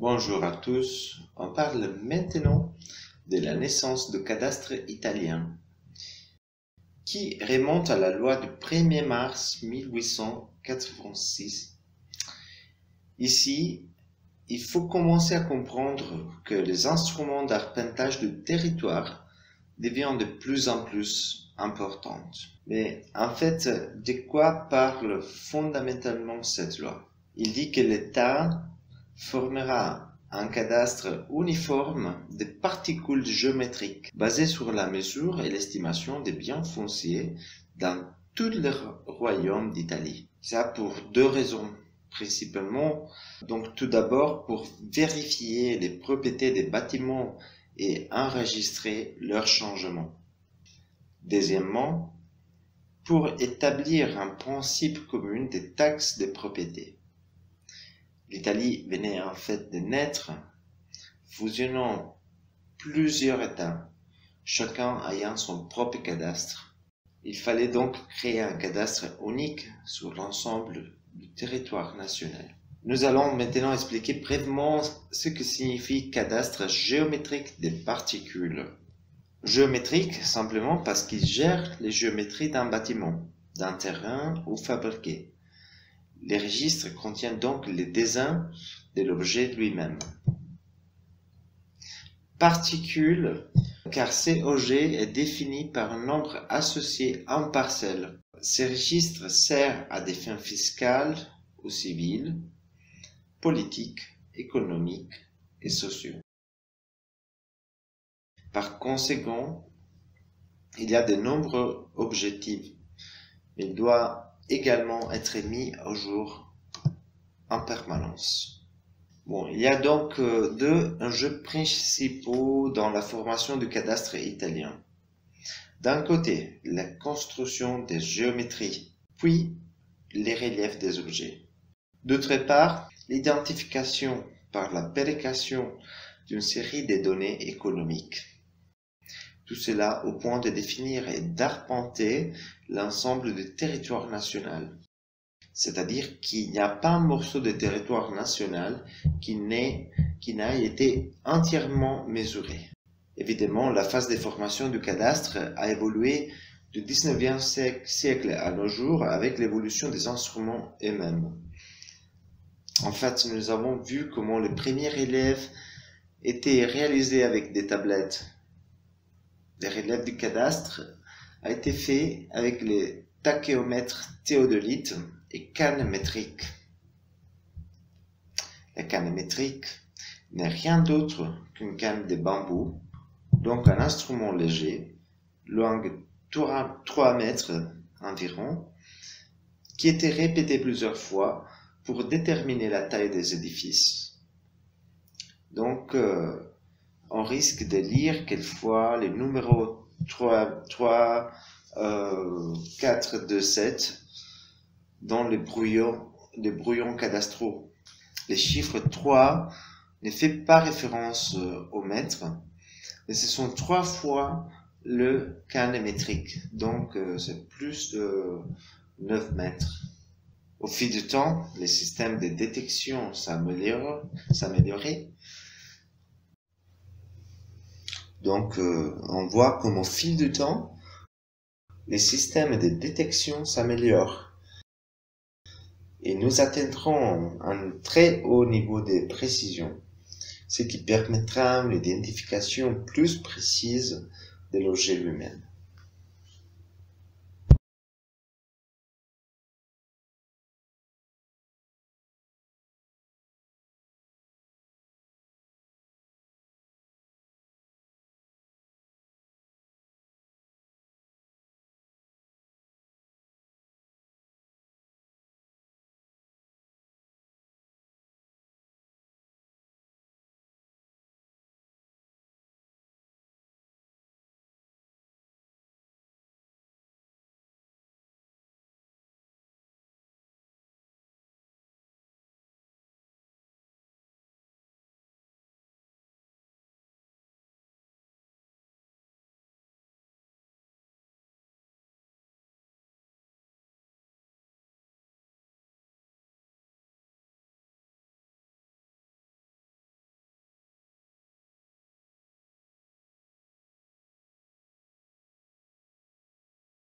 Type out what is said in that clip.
Bonjour à tous, on parle maintenant de la naissance du cadastre italien qui remonte à la loi du 1er mars 1886. Ici, il faut commencer à comprendre que les instruments d'arpentage du territoire deviennent de plus en plus importants. Mais en fait, de quoi parle fondamentalement cette loi? Il dit que l'État formera un cadastre uniforme de particules géométriques basé sur la mesure et l'estimation des biens fonciers dans tout le royaume d'Italie. Ça pour deux raisons principalement. Donc tout d'abord pour vérifier les propriétés des bâtiments et enregistrer leurs changements. Deuxièmement, pour établir un principe commun des taxes de propriété. L'Italie venait en fait de naître, fusionnant plusieurs États, chacun ayant son propre cadastre. Il fallait donc créer un cadastre unique sur l'ensemble du territoire national. Nous allons maintenant expliquer brièvement ce que signifie cadastre géométrique des particules. Géométrique simplement parce qu'il gère les géométries d'un bâtiment, d'un terrain ou fabriqué. Les registres contiennent donc les dessins de l'objet lui-même. Particule, car cet objet est défini par un nombre associé en parcelles. Ce registre sert à des fins fiscales ou civiles, politiques, économiques et sociaux. Par conséquent, il y a de nombreux objectifs. Il doit également être mis au jour en permanence. Bon, il y a donc deux enjeux principaux dans la formation du cadastre italien. D'un côté, la construction des géométries, puis les reliefs des objets. D'autre part, l'identification par la péréquation d'une série de données économiques. Tout cela au point de définir et d'arpenter l'ensemble du territoire national. C'est-à-dire qu'il n'y a pas un morceau de territoire national qui n'a été entièrement mesuré. Évidemment, la phase de formation du cadastre a évolué du 19e siècle à nos jours avec l'évolution des instruments eux-mêmes. En fait, nous avons vu comment les premiers relèves étaient réalisés avec des tablettes. Les relèves du cadastre a été fait avec les tachéomètres théodolites et cannes métriques. La canne métrique n'est rien d'autre qu'une canne de bambou, donc un instrument léger, longue 3 mètres environ, qui était répété plusieurs fois pour déterminer la taille des édifices. Donc, on risque de lire quelquefois les numéros 3, 4, 2, 7 dans les brouillons cadastraux. Les chiffres 3 ne fait pas référence au mètre, mais ce sont 3 fois le canne métrique, donc c'est plus de 9 mètres. Au fil du temps, les systèmes de détection s'amélioraient. Donc, on voit comme au fil du temps, les systèmes de détection s'améliorent. Et nous atteindrons un très haut niveau de précision, ce qui permettra l'identification plus précise de l'objet lui-même.